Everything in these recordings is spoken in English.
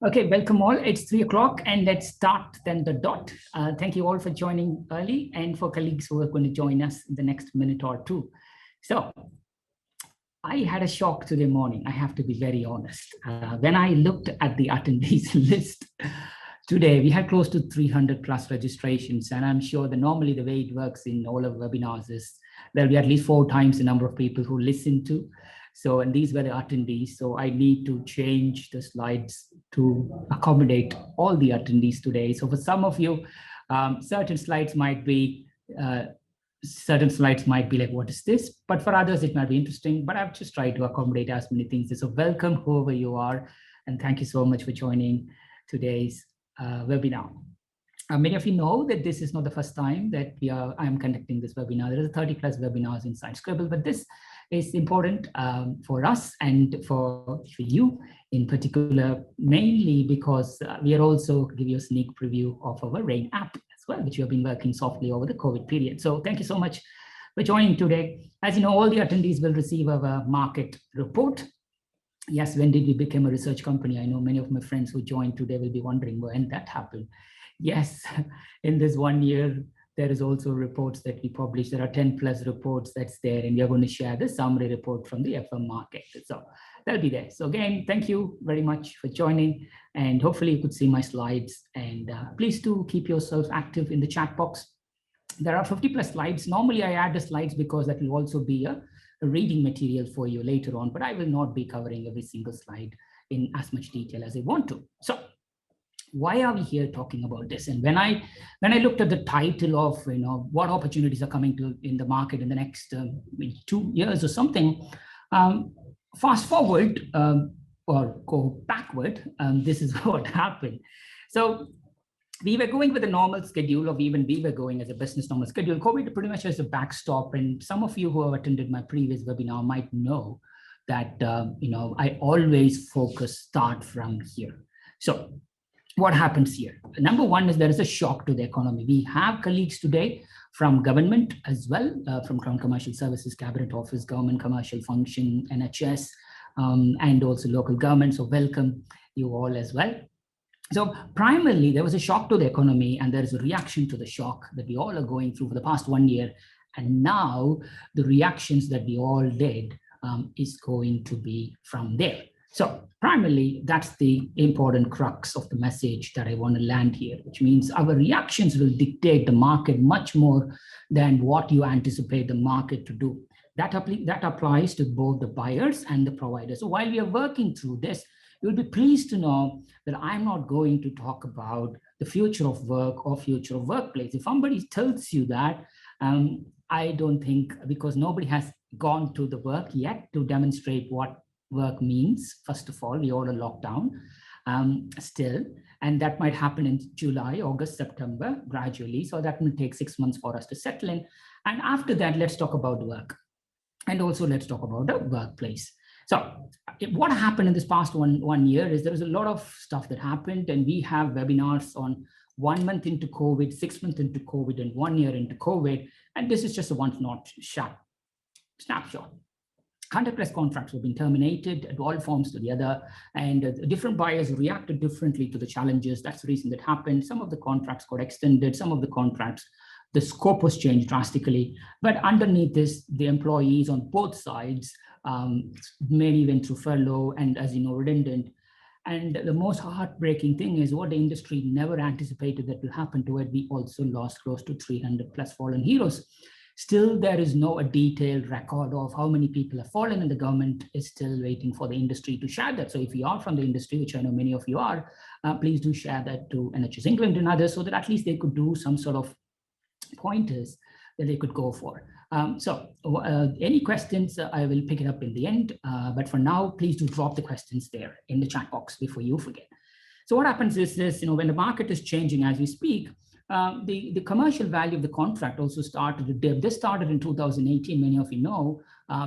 Okay, welcome all. It's 3 o'clock and let's start then the dot. Thank you all for joining early and for colleagues who are going to join us in the next minute or two. So I had a shock today morning, I have to be very honest. When I looked at the attendees list today, we had close to 300 plus registrations. And I'm sure that normally the way it works in all of webinars is there'll be at least 4 times the number of people who listen to. So, and these were the attendees. So I need to change the slides to accommodate all the attendees today. So for some of you, certain slides might be like, what is this? But for others, it might be interesting. But I've just tried to accommodate as many things. So welcome, whoever you are. And thank you so much for joining today's webinar. Many of you know that this is not the first time that I am conducting this webinar. There are 30 plus webinars inside Scribble, but this is important for us and for you in particular, mainly because we are also give you a sneak preview of our Rain app as well, which we have been working softly over the COVID period. So thank you so much for joining today. As you know, all the attendees will receive our market report. Yes, when did we become a research company? I know many of my friends who joined today will be wondering when that happened. Yes, in this 1 year, there is also reports that we publish. There are 10 plus reports that's there, and we are going to share the summary report from the FM market. So that'll be there. So again, thank you very much for joining, and hopefully you could see my slides. And please do keep yourselves active in the chat box. There are 50 plus slides. Normally I add the slides because that will also be a reading material for you later on, but I will not be covering every single slide in as much detail as I want to. So why are we here talking about this? And when I looked at the title of what opportunities are coming to in the market in the next 2 years or something, fast forward or go backward, this is what happened. So we were going with a normal schedule, or even we were going as a business normal schedule. COVID pretty much as a backstop, and some of you who have attended my previous webinar might know that I always start from here. So what happens here? Number one is there is a shock to the economy. We have colleagues today from government as well, from commercial services, cabinet office, government commercial function, NHS, and also local government. So welcome you all as well. So primarily there was a shock to the economy, and there is a reaction to the shock that we all are going through for the past 1 year. And now the reactions that we all did is going to be from there. So primarily, that's the important crux of the message that I want to land here, which means our reactions will dictate the market much more than what you anticipate the market to do. That applies to both the buyers and the providers. So while we are working through this, you'll be pleased to know that I'm not going to talk about the future of work or future of workplace. If somebody tells you that, I don't think, because nobody has gone to the work yet to demonstrate what work means. First of all, we all are locked down still, and that might happen in July, August, September, gradually. So that will take 6 months for us to settle in. And after that, let's talk about work. And also let's talk about the workplace. So what happened in this past one year is there was a lot of stuff that happened, and we have webinars on 1 month into COVID, 6 months into COVID, and 1 year into COVID. And this is just a snapshot. 100 plus contracts have been terminated at all forms to the other, and different buyers reacted differently to the challenges. That's the reason that happened. Some of the contracts got extended, some of the contracts, the scope was changed drastically. But underneath this, the employees on both sides, many went through furlough and, as you know, redundant. And the most heartbreaking thing is what the industry never anticipated that will happen to it. We also lost close to 300 plus fallen heroes. Still, there is no detailed record of how many people have fallen, and the government is still waiting for the industry to share that. So if you are from the industry, which I know many of you are, please do share that to NHS England and others, so that at least they could do some sort of pointers that they could go for. Any questions, I will pick it up in the end. But for now, please do drop the questions there in the chat box before you forget. So what happens is this, when the market is changing as we speak, the commercial value of the contract also started to dip. This started in 2018, many of you know,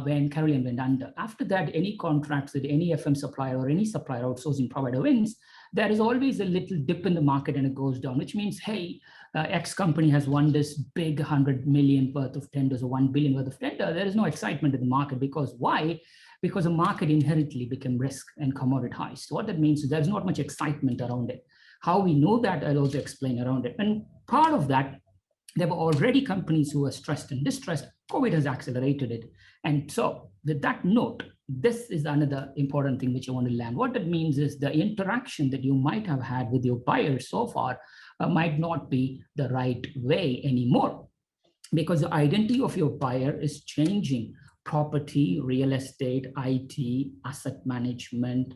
when Caroline went under. After that, any contracts that any FM supplier or any supplier outsourcing provider wins, there is always a little dip in the market and it goes down, which means, hey, X company has won this big 100 million worth of tenders or 1 billion worth of tender. There is no excitement in the market because why? because the market inherently became risk and commoditized. What that means is there's not much excitement around it. How we know that, I'll also explain around it. And part of that, there were already companies who were stressed and distressed. COVID has accelerated it. And so with that note, this is another important thing which I want to learn. What that means is the interaction that you might have had with your buyers so far might not be the right way anymore, because the identity of your buyer is changing. Property, real estate, IT, asset management,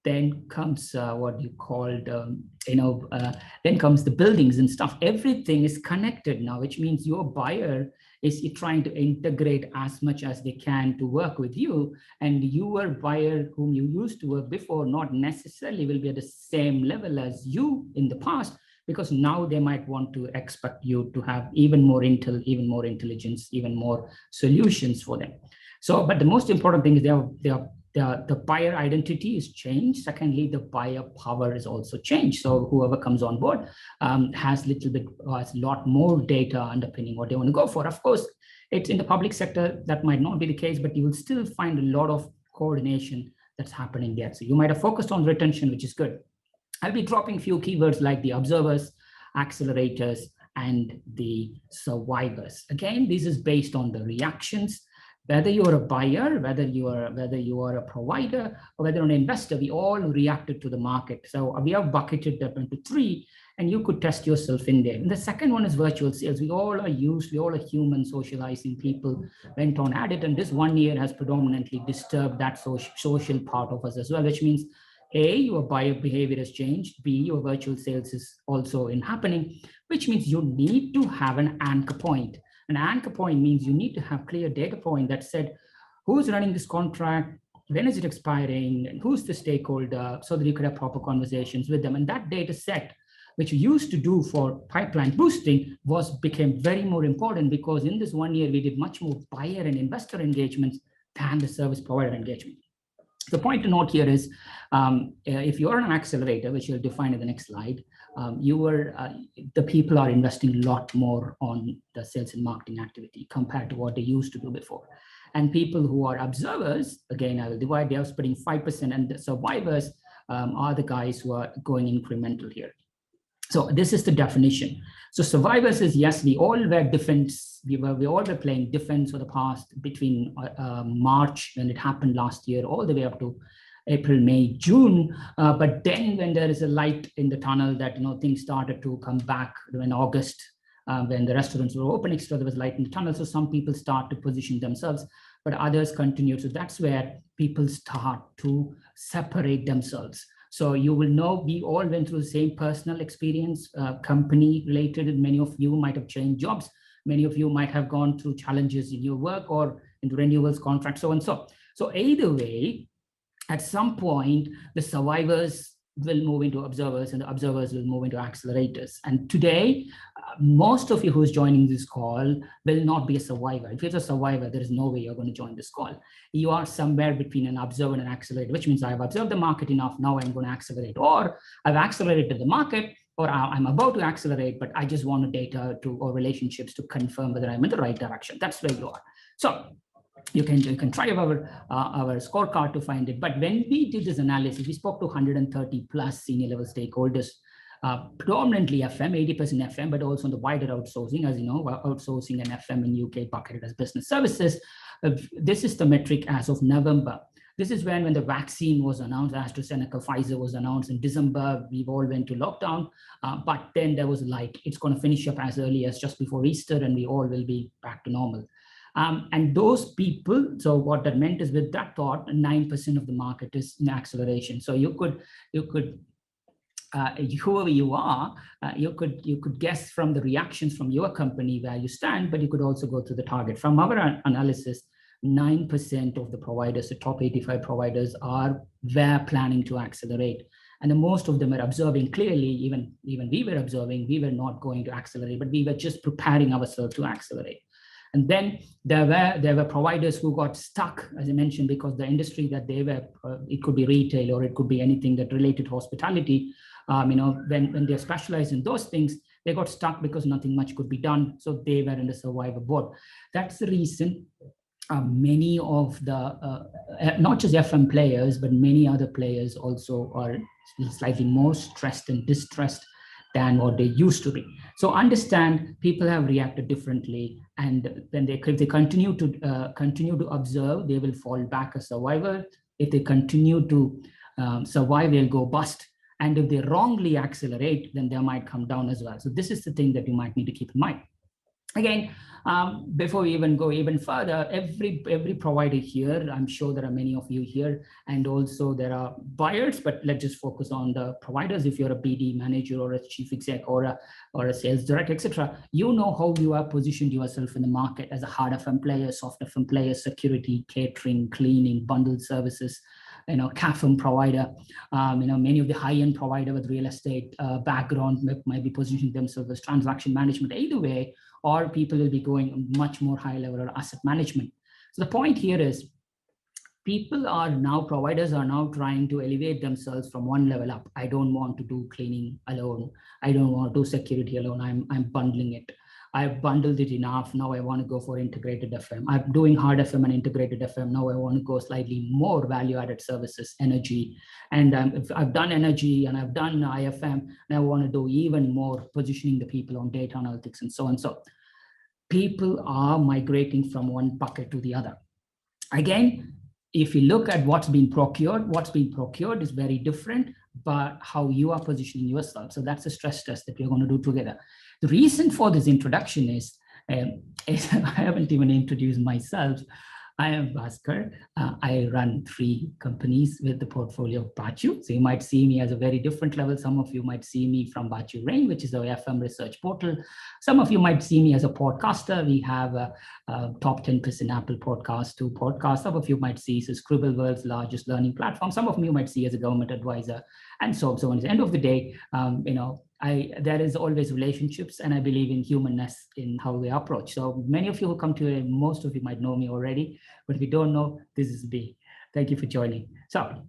then comes what you called, then comes the buildings and stuff. Everything is connected now, which means your buyer is trying to integrate as much as they can to work with you. And your buyer whom you used to work before not necessarily will be at the same level as you in the past, because now they might want to expect you to have even more intel, even more intelligence, even more solutions for them. So, but the most important thing is the buyer identity is changed. Secondly, the buyer power is also changed. So whoever comes on board has a lot more data underpinning what they want to go for. Of course, it's in the public sector, that might not be the case, but you will still find a lot of coordination that's happening there. So you might have focused on retention, which is good. I'll be dropping a few keywords like the observers, accelerators, and the survivors. Again, this is based on the reactions. Whether you're a buyer, whether you are a provider, or whether you're an investor, we all reacted to the market. So we have bucketed them into three, and you could test yourself in there. And the second one is virtual sales. We all are human socializing people, went on at it, and this 1 year has predominantly disturbed that social part of us as well, which means A, your buyer behavior has changed. B, your virtual sales is also happening, which means you need to have an anchor point. An anchor point means you need to have clear data point that said, who's running this contract, when is it expiring, and who's the stakeholder, so that you could have proper conversations with them. And that data set, which we used to do for pipeline boosting, became very more important, because in this 1 year, we did much more buyer and investor engagements than the service provider engagement. The point to note here is, if you're an accelerator, which you'll define in the next slide, the people are investing a lot more on the sales and marketing activity compared to what they used to do before. And people who are observers, again, I will divide, they are splitting 5%, and the survivors are the guys who are going incremental here. So this is the definition. So survivors is, yes, we all were defense. We all were playing defense for the past, between March, when it happened last year, all the way up to April, May, June. But then when there is a light in the tunnel that, things started to come back in August, when the restaurants were opening, so there was light in the tunnel. So some people start to position themselves, but others continue. So that's where people start to separate themselves. So you will know, we all went through the same personal experience, company related. Many of you might have changed jobs. Many of you might have gone through challenges in your work or in the renewals contract, so and so. So either way, at some point, the survivors will move into observers, and the observers will move into accelerators. And today, most of you who's joining this call will not be a survivor. If you're a survivor, there is no way you're going to join this call. You are somewhere between an observer and an accelerator, which means I've observed the market enough, now I'm going to accelerate. Or I've accelerated the market, or I'm about to accelerate, but I just want data or relationships to confirm whether I'm in the right direction. That's where you are. So you can try our scorecard to find it. But when we did this analysis, we spoke to 130 plus senior level stakeholders, predominantly FM, 80% FM, but also on the wider outsourcing. As you know, outsourcing and FM in UK bucketed as business services. This is the metric as of November. This is when the vaccine was announced, AstraZeneca, Pfizer was announced in December. We all went to lockdown, but then there was it's going to finish up as early as just before Easter, and we all will be back to normal. And those people, so what that meant is, with that thought, 9% of the market is in acceleration. So you could whoever you are, you could guess from the reactions from your company where you stand, but you could also go to the target. From our analysis, 9% of the providers, the top 85 providers, were planning to accelerate. And the most of them are observing clearly, even we were observing, we were not going to accelerate, but we were just preparing ourselves to accelerate. And then there were providers who got stuck, as I mentioned, because the industry that they were, it could be retail or it could be anything that related to hospitality. When they're specialized in those things, they got stuck because nothing much could be done. So they were in the survivor board. That's the reason many of the, not just FM players, but many other players also are slightly more stressed and distressed than what they used to be. So understand people have reacted differently, and when if they continue to observe, they will fall back as survivor. If they continue to survive, they'll go bust. And if they wrongly accelerate, then they might come down as well. So this is the thing that you might need to keep in mind. Again, before we even go even further, every provider here, I'm sure there are many of you here, and also there are buyers, but let's just focus on the providers. If you're a BD manager or a chief exec or a sales director, etc., you know how you have positioned yourself in the market as a hard FM player, soft FM player, security, catering, cleaning, bundled services, CAFM provider, many of the high-end provider with real estate background might be positioning themselves as transaction management. Either way, or people will be going much more high level or asset management. So the point here is providers are now trying to elevate themselves from one level up. I don't want to do cleaning alone. I don't want to do security alone. I'm bundling it. I've bundled it enough. Now I want to go for integrated FM. I'm doing hard FM and integrated FM. Now I want to go slightly more value-added services, energy. And if I've done energy and I've done IFM, and I want to do even more, positioning the people on data analytics and so on. So people are migrating from one bucket to the other. Again, if you look at what's being procured is very different, but how you are positioning yourself. So that's a stress test that we're going to do together. The reason for this introduction is I haven't even introduced myself. I am Bhaskar. I run 3 companies with the portfolio of Baachu. So you might see me as a very different level. Some of you might see me from Baachu Rain, which is our FM research portal. Some of you might see me as a podcaster. We have a top 10% Apple podcast, 2 podcasts. Some of you might see as Scribble, world's largest learning platform. Some of you might see as a government advisor, and so on. At the end of the day, there is always relationships, and I believe in humanness in how we approach. So many of you who come to it, most of you might know me already, but if you don't know, this is B. Thank you for joining. So,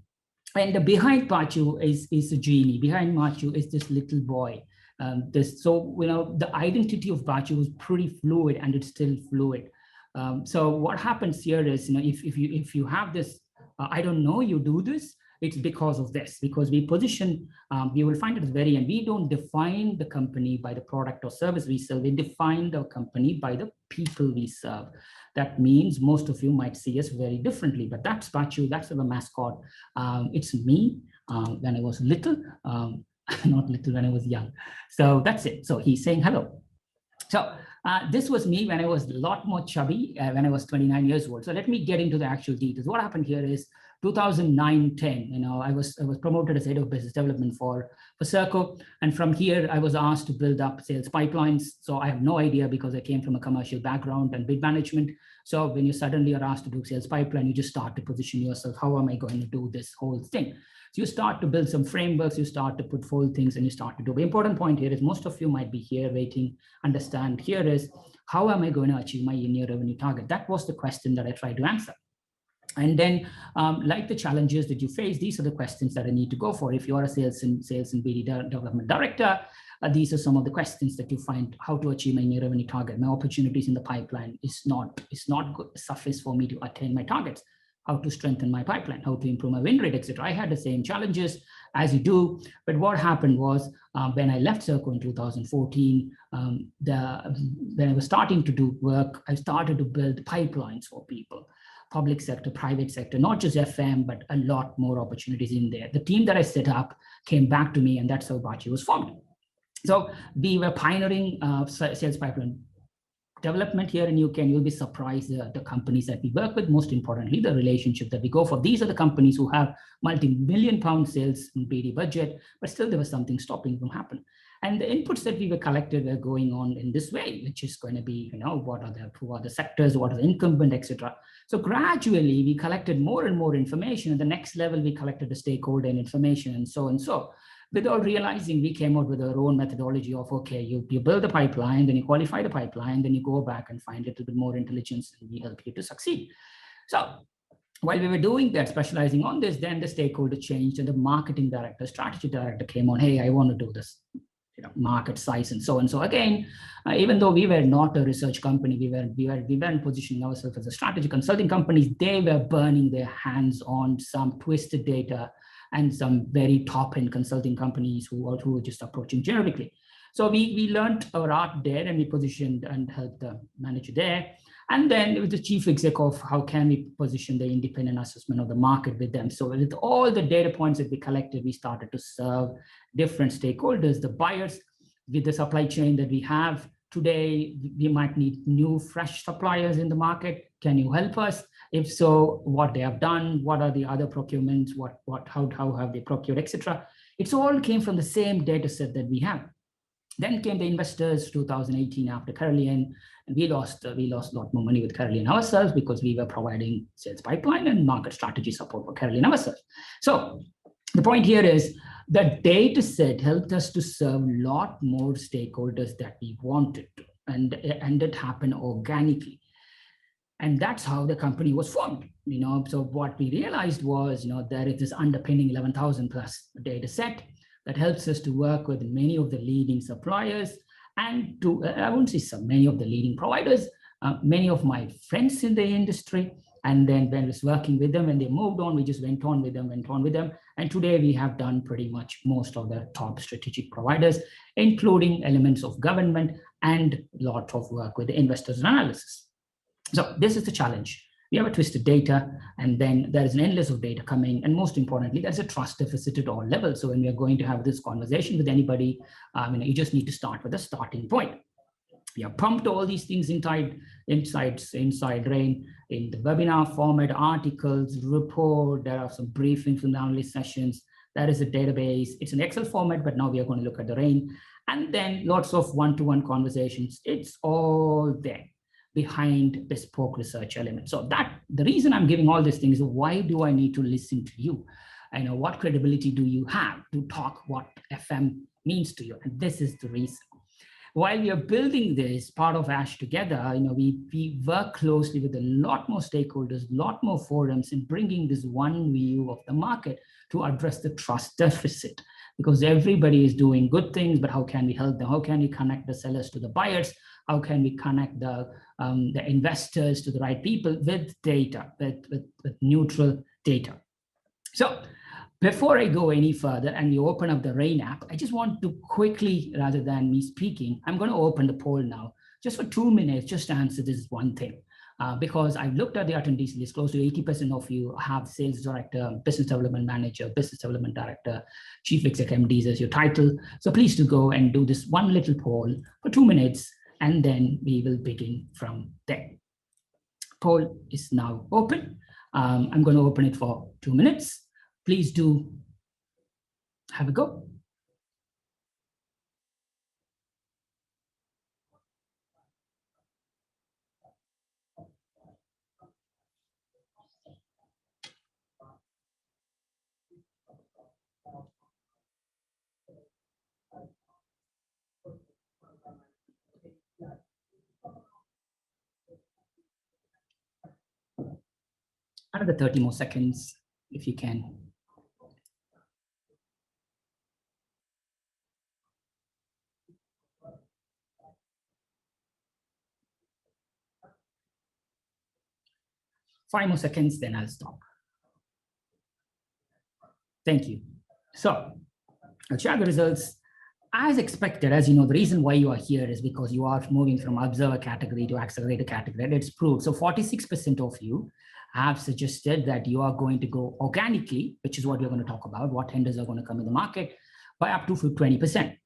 and behind Baachu is a genie. Behind Baachu is this little boy. The identity of Baachu was pretty fluid, and it's still fluid. So what happens here is, if you have this, I don't know, you do this, it's because of this, because we position, you will find it at the very end. We don't define the company by the product or service we sell. We define the company by the people we serve. That means most of you might see us very differently, but that's Baachu, that's our mascot. It's me when I was little, not little, when I was young. So that's it. So he's saying hello. So this was me when I was a lot more chubby, when I was 29 years old. So let me get into the actual details. What happened here is 2009-10, I was promoted as head of business development for CIRCA, and from here I was asked to build up sales pipelines. So I have no idea, because I came from a commercial background and bid management. So when you suddenly are asked to do sales pipeline, you just start to position yourself. How am I going to do this whole thing? So you start to build some frameworks, you start to put full things, and you start to do. The important point here is most of you might be here waiting, understand here is, how am I going to achieve my in-year revenue target? That was the question that I tried to answer. And then, like the challenges that you face, these are the questions that I need to go for. If you are a sales and BD development director, these are some of the questions that you find. How to achieve my new revenue target? My opportunities in the pipeline is not good suffice for me to attain my targets. How to strengthen my pipeline? How to improve my win rate, etc. I had the same challenges as you do. But what happened was, when I left CIRCA in 2014, when I was starting to do work, I started to build pipelines for people. Public sector, private sector, not just FM, but a lot more opportunities in there. The team that I set up came back to me, and that's how Baachu was formed. So we were pioneering sales pipeline development here in UK, and you'll be surprised the companies that we work with, most importantly, the relationship that we go for. These are the companies who have multi-million pound sales in BD budget, but still there was something stopping from happening. And the inputs that we were collected were going on in this way, which is going to be, who are the sectors, what are the incumbent, etc. So gradually we collected more and more information. At the next level, we collected the stakeholder information, and so and so. Without realizing, we came out with our own methodology of, okay, you build the pipeline, then you qualify the pipeline, then you go back and find a little bit more intelligence, and we help you to succeed. So while we were doing that, specializing on this, then the stakeholder changed, and the marketing director, strategy director came on, hey, I want to do this. market size and so on. So again, even though we were not a research company, we weren't positioning ourselves as a strategy consulting company. They were burning their hands on some twisted data and some very top-end consulting companies who were just approaching generically. So we learned our art there, and we positioned and helped the manager there. And then it was the chief exec of how can we position the independent assessment of the market with them. So with all the data points that we collected, we started to serve different stakeholders, the buyers. With the supply chain that we have today, we might need new, fresh suppliers in the market. Can you help us? If so, what they have done, what are the other procurements, how have they procured, etc. It's all came from the same data set that we have. Then came the investors 2018 after Carolean, and we lost a lot more money with Carolean ourselves because we were providing sales pipeline and market strategy support for Carolean ourselves. So the point here is that data set helped us to serve a lot more stakeholders that we wanted to, and it happened organically. And that's how the company was formed. So what we realized was, there is this underpinning 11,000 plus data set that helps us to work with many of the leading suppliers and to, I won't say some, many of the leading providers, many of my friends in the industry. And then when I was working with them, when they moved on, we just went on with them. And today we have done pretty much most of the top strategic providers, including elements of government and a lot of work with the investors and analysis. So this is the challenge. We have a twisted data, and then there is an endless of data coming. And most importantly, there's a trust deficit at all levels. So when we are going to have this conversation with anybody, you just need to start with a starting point. We have pumped all these things inside Rain in the webinar format, articles, report. There are some briefings and analyst sessions. There is a database. It's an Excel format, but now we are going to look at the Rain. And then lots of one-to-one conversations. It's all there behind bespoke research elements. So the reason I'm giving all these things is, why do I need to listen to you? What credibility do you have to talk what FM means to you? And this is the reason. While we are building this part of ASH together, we work closely with a lot more stakeholders, a lot more forums in bringing this one view of the market to address the trust deficit. Because everybody is doing good things, but how can we help them? How can we connect the sellers to the buyers? How can we connect the investors to the right people with data, with neutral data? So before I go any further and we open up the Rain app, I just want to quickly, rather than me speaking, I'm going to open the poll now, just for 2 minutes, just to answer this one thing. Because I've looked at the attendees list, close to 80% of you have sales director, business development manager, business development director, chief exec MDs as your title. So please do go and do this one little poll for 2 minutes, and then we will begin from there. Poll is now open. I'm going to open it for 2 minutes. Please do have a go. Another 30 more seconds, if you can. Five more seconds, then I'll stop. Thank you. So I'll share the results. As expected, as you know, the reason why you are here is because you are moving from observer category to accelerator category, and it's proved. So 46% of you have suggested that you are going to go organically, which is what we're going to talk about, what tenders are going to come in the market, by up to 20%.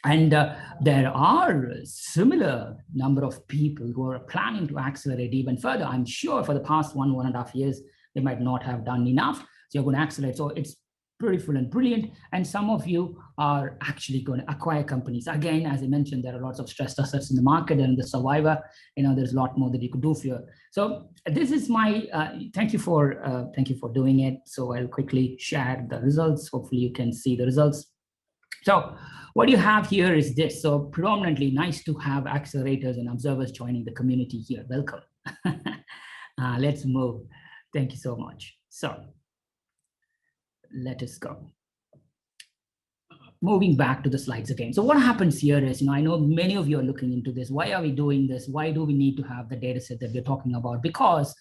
And there are similar number of people who are planning to accelerate even further. I'm sure for the past 1.5 years, they might not have done enough. So you're going to accelerate. So it's beautiful and brilliant. And some of you are actually going to acquire companies. Again, as I mentioned, there are lots of stressed assets in the market, and the survivor, there's a lot more that you could do for you. So this is my, thank you for doing it. So I'll quickly share the results. Hopefully you can see the results. So what you have here is this. So predominantly nice to have accelerators and observers joining the community here. Welcome. Let's move. Thank you so much. So let us go. moving back to the slides again. So what happens here is, I know many of you are looking into this. Why are we doing this? Why do we need to have the data set that we're talking about? Because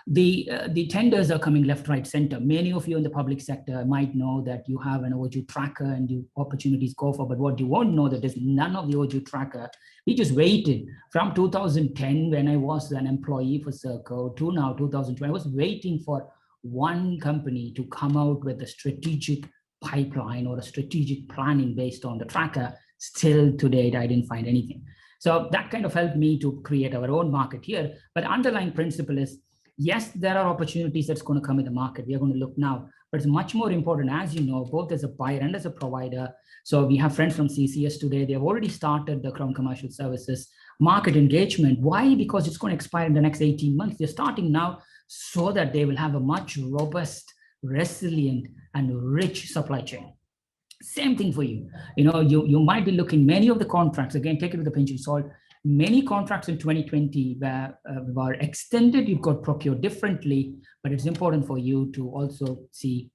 the tenders are coming left, right, center. Many of you in the public sector might know that you have an overdue tracker and you opportunities go for, but what you won't know that there's none of the overdue tracker. We just waited from 2010 when I was an employee for CIRCA to now 2020. I was waiting for one company to come out with a strategic pipeline or a strategic planning based on the tracker. Still to date, I didn't find anything. So that kind of helped me to create our own market here. But the underlying principle is, yes, there are opportunities that's going to come in the market. We are going to look now, but it's much more important, as you know, both as a buyer and as a provider. So we have friends from CCS today. They have already started the Crown Commercial Services market engagement. Why? Because it's going to expire in the next 18 months. They're starting now so that they will have a much robust, resilient, and rich supply chain. Same thing for you. You might be looking, many of the contracts, again, take it with a pinch of salt. Many contracts in 2020 were extended, you got procured differently, but it's important for you to also see,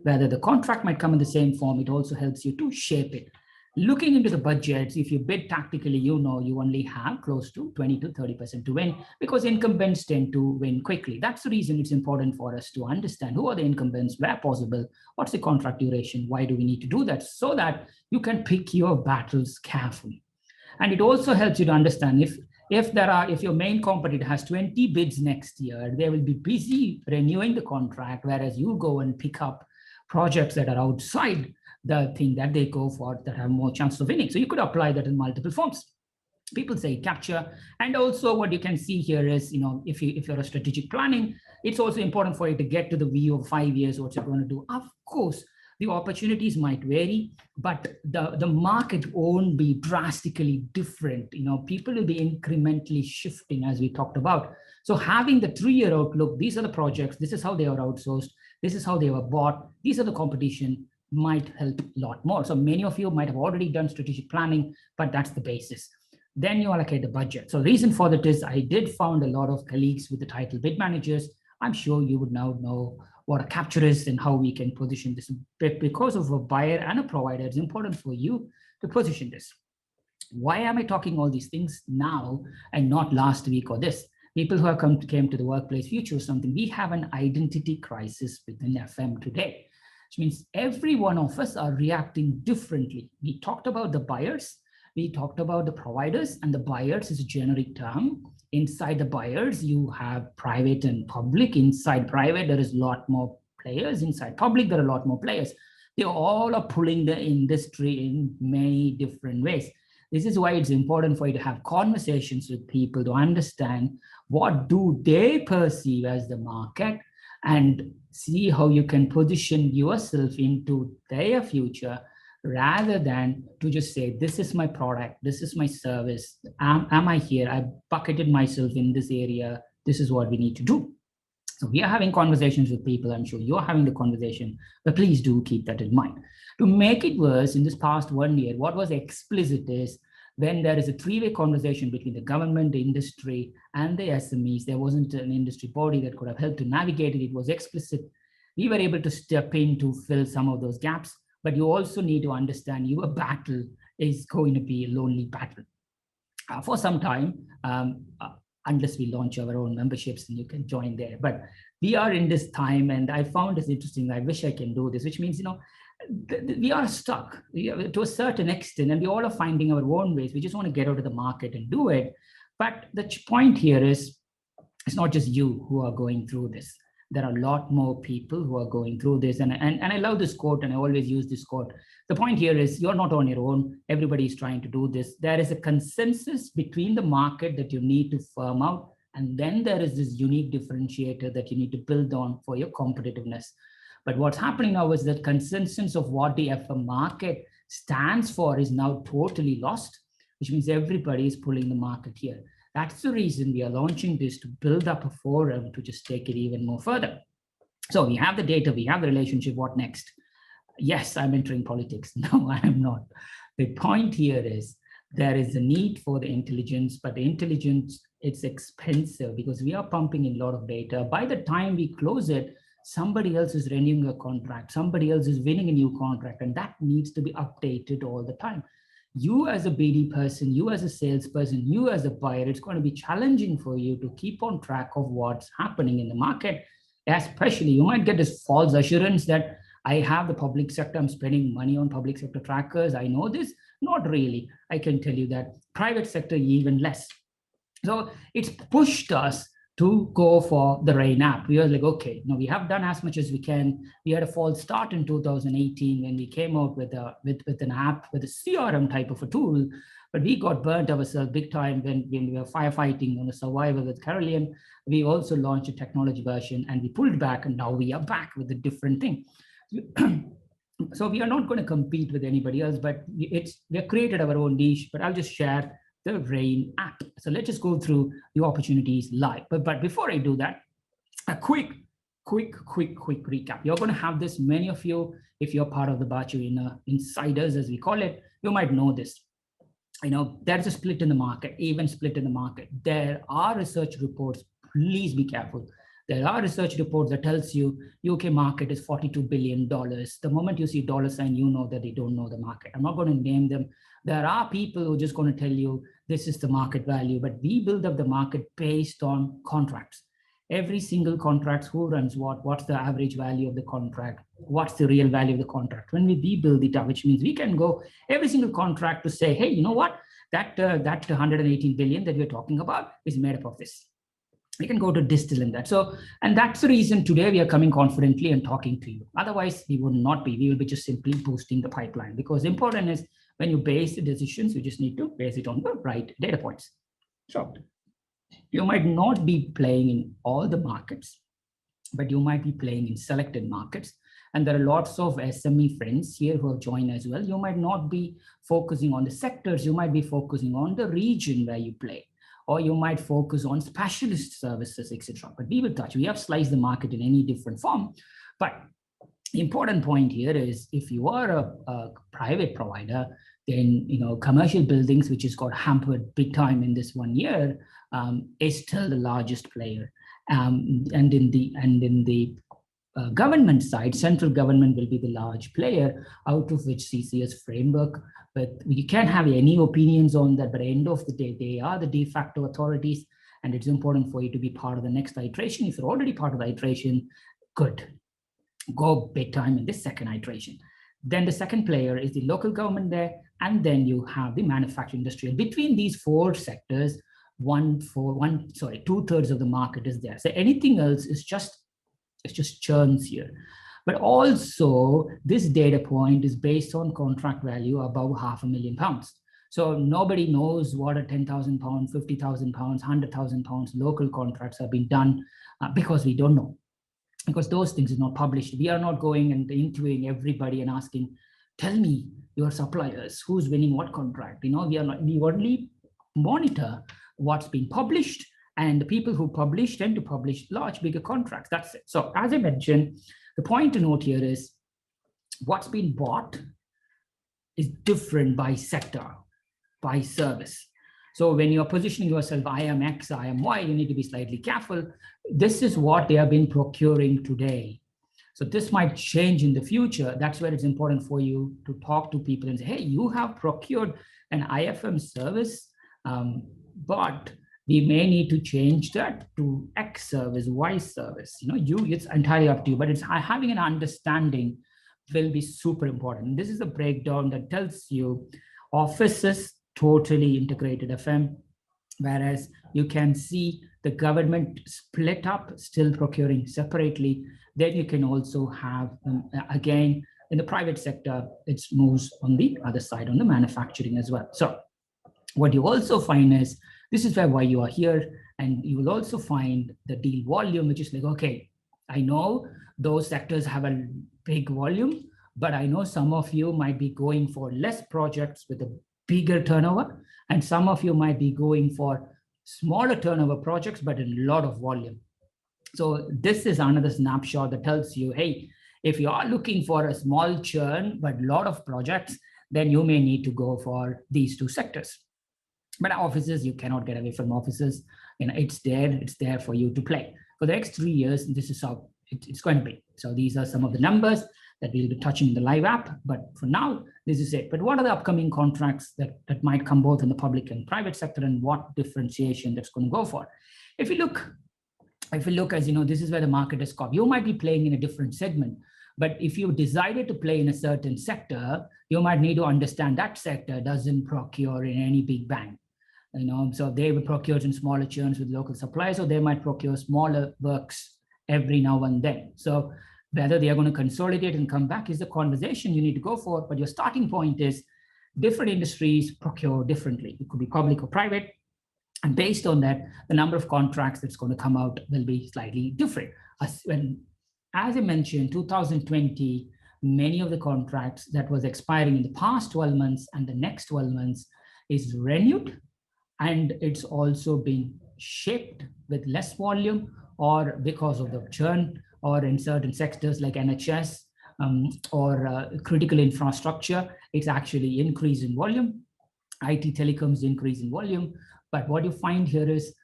whether the contract might come in the same form. It also helps you to shape it. Looking into the budgets, if you bid tactically, you only have close to 20 to 30% to win, because incumbents tend to win quickly. That's the reason it's important for us to understand who are the incumbents, where possible, what's the contract duration, why do we need to do that, so that you can pick your battles carefully. And it also helps you to understand if your main competitor has 20 bids next year, they will be busy renewing the contract, whereas you go and pick up projects that are outside the thing that they go for that have more chance of winning. So you could apply that in multiple forms. People say capture. And also what you can see here is, if you're a strategic planning, it's also important for you to get to the view of 5 years, what you're going to do. Of course, the opportunities might vary, but the market won't be drastically different. People will be incrementally shifting, as we talked about. So having the 3-year outlook, these are the projects, this is how they are outsourced, this is how they were bought, these are the competition, might help a lot more. So many of you might have already done strategic planning, but that's the basis. Then you allocate the budget. So the reason for that is I did found a lot of colleagues with the title bid managers. I'm sure you would now know what a capture is and how we can position this. But because of a buyer and a provider, it's important for you to position this. Why am I talking all these things now and not last week or this? People who have came to the workplace future or something, we have an identity crisis within FM today, which means every one of us are reacting differently. We talked about the buyers, we talked about the providers, and the buyers is a generic term. Inside the buyers, you have private and public. Inside private, there is a lot more players. Inside public, there are a lot more players. They all are pulling the industry in many different ways. This is why it's important for you to have conversations with people to understand what do they perceive as the market, and see how you can position yourself into their future, rather than to just say, this is my product, this is my service, am I here, I bucketed myself in this area, this is what we need to do. So we are having conversations with people, I'm sure you're having the conversation, but please do keep that in mind. To make it worse, in this past 1 year, what was explicit is when there is a 3-way conversation between the government, the industry, and the SMEs, there wasn't an industry body that could have helped to navigate it. It was explicit. We were able to step in to fill some of those gaps, but you also need to understand your battle is going to be a lonely battle for some time, unless we launch our own memberships and you can join there. But we are in this time, and I found this interesting. I wish I can do this, which means, we are stuck to a certain extent, and we all are finding our own ways. We just want to get out of the market and do it. But the point here is, it's not just you who are going through this. There are a lot more people who are going through this. And I love this quote, and I always use this quote. The point here is, you're not on your own. Everybody is trying to do this. There is a consensus between the market that you need to firm out. And then there is this unique differentiator that you need to build on for your competitiveness. But what's happening now is that consensus of what the FM market stands for is now totally lost, which means everybody is pulling the market here. That's the reason we are launching this, to build up a forum to just take it even more further. So we have the data, we have the relationship, what next? Yes, I'm entering politics. No, I am not. The point here is there is a need for the intelligence, but the intelligence, it's expensive because we are pumping in a lot of data. By the time we close it, somebody else is renewing a contract, somebody else is winning a new contract, and that needs to be updated all the time. You as a BD person, you as a salesperson, you as a buyer, it's going to be challenging for you to keep on track of what's happening in the market. Especially, you might get this false assurance that I have the public sector, I'm spending money on public sector trackers, I know this. Not really. I can tell you that private sector even less. So it's pushed us to go for the Rain app. We were like, okay, we have done as much as we can. We had a false start in 2018 when we came out with an app, with a CRM type of a tool, but we got burnt ourselves big time when we were firefighting on a survivor with Carolean. We also launched a technology version and we pulled back, and now we are back with a different thing. So we are not going to compete with anybody else, but we have created our own niche. But I'll just share the Rain app. So let's just go through the opportunities live. But before I do that, a quick recap. You're going to have this, many of you, if you're part of the Baachu insiders, as we call it, you might know this. There's a split in the market, even split in the market. There are research reports, please be careful. There are research reports that tells you UK market is $42 billion. The moment you see dollar sign, you know that they don't know the market. I'm not going to name them. There are people who are just going to tell you this is the market value, but we build up the market based on contracts. Every single contract, who runs what's the average value of the contract, what's the real value of the contract. When we build it up, which means we can go every single contract to say, hey, you know what, that 118 billion that we're talking about is made up of this. We can go to distill in that. So, and that's the reason today we are coming confidently and talking to you. Otherwise, we would not be. We will be just simply boosting the pipeline, because important is when you base the decisions, you just need to base it on the right data points. So you might not be playing in all the markets, but you might be playing in selected markets. And there are lots of SME friends here who have joined as well. You might not be focusing on the sectors. You might be focusing on the region where you play, or you might focus on specialist services, etc. But we will touch. We have sliced the market in any different form. But the important point here is, if you are a private provider, then commercial buildings, which has got hampered big time in this 1 year, is still the largest player. And in the government side, central government will be the large player, out of which CCS framework. But you can't have any opinions on that. But at the end of the day, they are the de facto authorities, and it's important for you to be part of the next iteration. If you're already part of the iteration, good. Go big time in this second iteration. Then the second player is the local government there, and then you have the manufacturing industry. Between these four sectors, 2/3 of the market is there. So anything else is just churns here. But also, this data point is based on contract value above £500,000. So nobody knows what a £10,000, £50,000, £100,000 local contracts have been done, because we don't know. Because those things are not published. We are not going and interviewing everybody and asking, tell me your suppliers, who's winning what contract. We only monitor what's been published, and the people who publish tend to publish large, bigger contracts. That's it. So as I mentioned, the point to note here is what's been bought is different by sector, by service. So when you're positioning yourself, I am X, I am Y, you need to be slightly careful. This is what they have been procuring today. So this might change in the future. That's where it's important for you to talk to people and say, hey, you have procured an IFM service, but we may need to change that to X service, Y service. It's entirely up to you, but it's having an understanding will be super important. This is a breakdown that tells you offices, totally integrated FM, whereas you can see the government split up, still procuring separately. Then you can also have, again, in the private sector, it moves on the other side, on the manufacturing as well. So what you also find is, this is why you are here, and you will also find the deal volume, which is like, okay, I know those sectors have a big volume, but I know some of you might be going for less projects with a bigger turnover, and some of you might be going for smaller turnover projects, but a lot of volume. So this is another snapshot that tells you, hey, if you are looking for a small churn, but a lot of projects, then you may need to go for these two sectors. But offices, you cannot get away from offices. It's there for you to play. For the next 3 years, this is how it's going to be. So these are some of the numbers that we'll be touching in the live app. But for now, this is it. But what are the upcoming contracts that might come both in the public and private sector, and what differentiation that's going to go for? If you look, as you know, this is where the market is caught. You might be playing in a different segment, but if you decided to play in a certain sector, you might need to understand that sector doesn't procure in any big bang. So they will procure in smaller churns with local suppliers, or they might procure smaller works every now and then. So whether they are going to consolidate and come back is the conversation you need to go for. But your starting point is different industries procure differently. It could be public or private. And based on that, the number of contracts that's going to come out will be slightly different. As I mentioned, 2020, many of the contracts that was expiring in the past 12 months and the next 12 months is renewed. And it's also been shaped with less volume, or because of the churn, or in certain sectors like NHS or critical infrastructure, it's actually increase in volume. IT telecoms increase in volume. But what you find here is,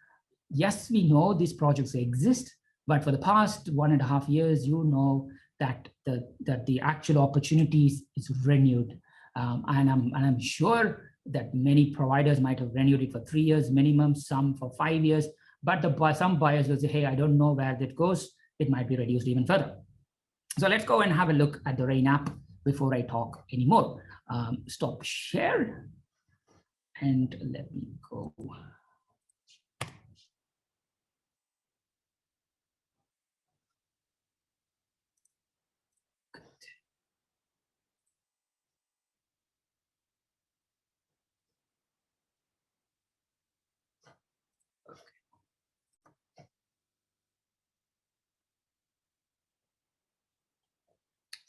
yes, we know these projects exist, but for the past 1.5 years, you know that the actual opportunities is renewed. And I'm sure that many providers might have renewed it for 3 years minimum, some for 5 years, but some buyers will say, hey, I don't know where that goes. It might be reduced even further. So let's go and have a look at the Rain app before I talk anymore. Stop share and let me go.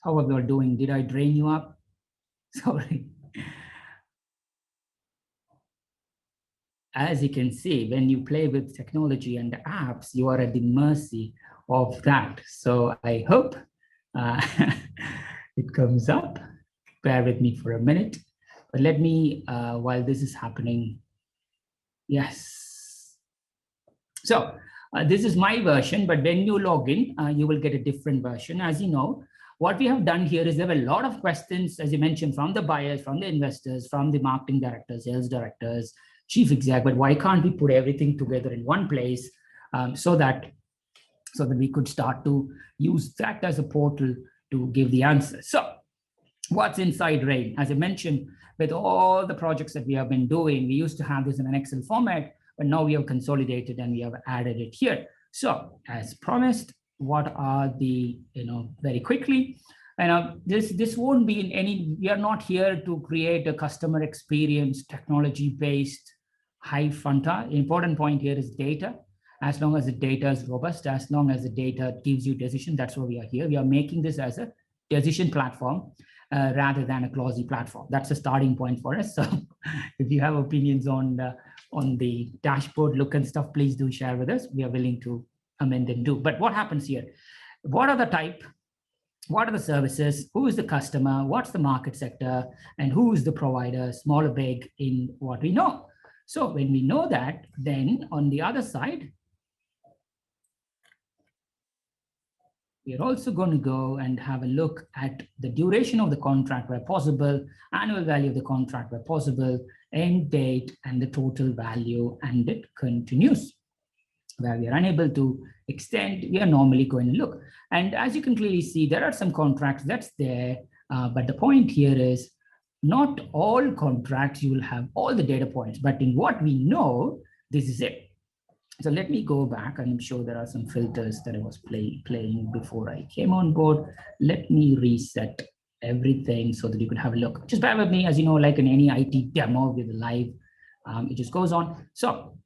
How are we all doing? Did I drain you up? Sorry. As you can see, when you play with technology and the apps, you are at the mercy of that. So I hope it comes up. Bear with me for a minute. But let me, while this is happening, yes. So this is my version, but when you log in, you will get a different version. As you know, what we have done here is there were a lot of questions, as you mentioned, from the buyers, from the investors, from the marketing directors, sales directors, chief exec, but why can't we put everything together in one place so that we could start to use that as a portal to give the answers. So what's inside Rain? As I mentioned, with all the projects that we have been doing, we used to have this in an Excel format, but now we have consolidated and we have added it here. So as promised, what are the, very quickly, this won't be in any, we are not here to create a customer experience technology-based high frontier. Important point here is data. As long as the data is robust, as long as the data gives you decision, that's why we are here. We are making this as a decision platform rather than a glossy platform. That's a starting point for us. So if you have opinions on the dashboard look and stuff, please do share with us. We are willing to amend and do. But what happens here? What are the type? What are the services? Who is the customer? What's the market sector? And who is the provider, small or big, in what we know? So when we know that, then on the other side, we're also going to go and have a look at the duration of the contract where possible, annual value of the contract where possible, end date, and the total value, and it continues. Where we are unable to extend, we are normally going to look. And as you can clearly see, there are some contracts that's there, but the point here is not all contracts you will have all the data points, but in what we know, this is it. So let me go back, and I'm sure there are some filters that I was playing before I came on board. Let me reset everything so that you could have a look. Just bear with me, as you know, like in any IT demo with live, it just goes on. So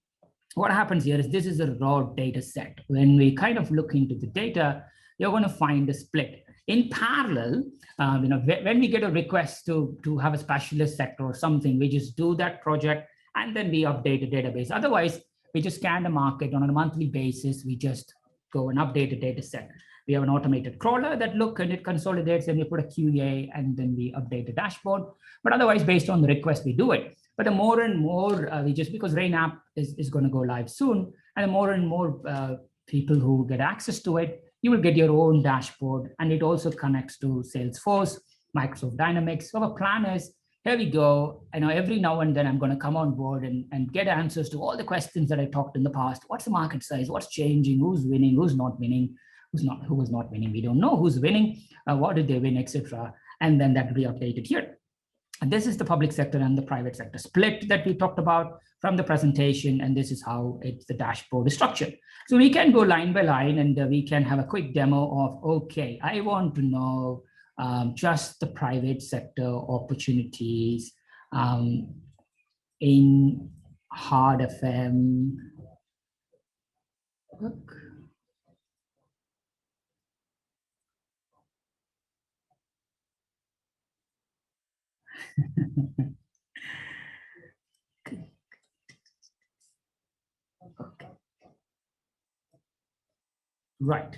what happens here is this is a raw data set. When we kind of look into the data, you're going to find a split. In parallel, when we get a request to have a specialist sector or something, we just do that project and then we update the database. Otherwise, we just scan the market on a monthly basis. We just go and update the data set. We have an automated crawler that look and it consolidates, and we put a QA and then we update the dashboard. But otherwise, based on the request, we do it. But the more and more, because Rain app is going to go live soon, and the more and more people who get access to it, you will get your own dashboard, and it also connects to Salesforce, Microsoft Dynamics. So our plan is, here we go. I know every now and then I'm going to come on board and get answers to all the questions that I talked in the past. What's the market size? What's changing? Who's winning? Who's not winning? Who was not winning? We don't know who's winning. What did they win, etc. And then that will be updated here. And this is the public sector and the private sector split that we talked about from the presentation. And this is how the dashboard is structured. So we can go line by line, and we can have a quick demo of, okay, I want to know just the private sector opportunities in hard FM. Look. Okay. Right.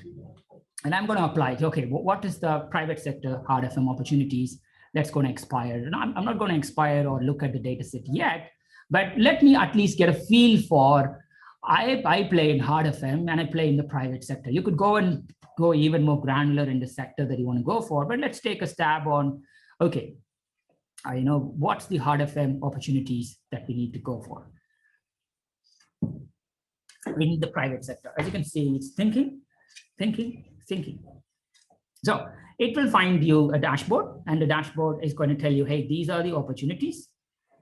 And I'm going to apply it. Okay, what is the private sector hard FM opportunities that's going to expire? And I'm not going to expire or look at the data set yet, but let me at least get a feel for, I play in hard FM and I play in the private sector. You could go even more granular in the sector that you want to go for, but let's take a stab on, okay, what's the hard FM opportunities that we need to go for in the private sector. As you can see, it's thinking. So it will find you a dashboard, and the dashboard is going to tell you, hey, these are the opportunities,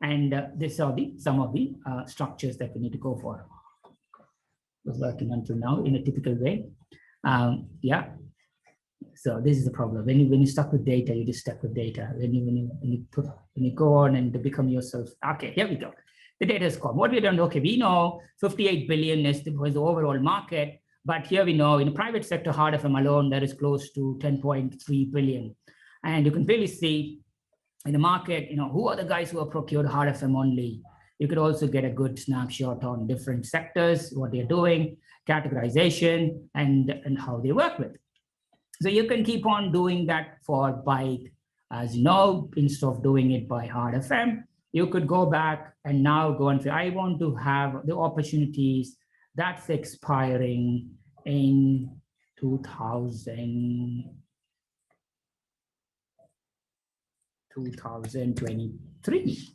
and these are some of the structures that we need to go for. Was working until now in a typical way. Yeah. So this is the problem. When you're stuck with data, you're just stuck with data. When you go on and become yourself. Okay, here we go. The data is gone. What we done? Okay, we know 58 billion was the overall market. But here we know in the private sector, hard FM alone, there is close to 10.3 billion. And you can really see in the market, who are the guys who are procured hard FM only. You could also get a good snapshot on different sectors, what they're doing, categorization, and how they work with. So you can keep on doing that for bike. As you know, instead of doing it by hard FM, you could go back and now go and say, I want to have the opportunities that's expiring in 2023.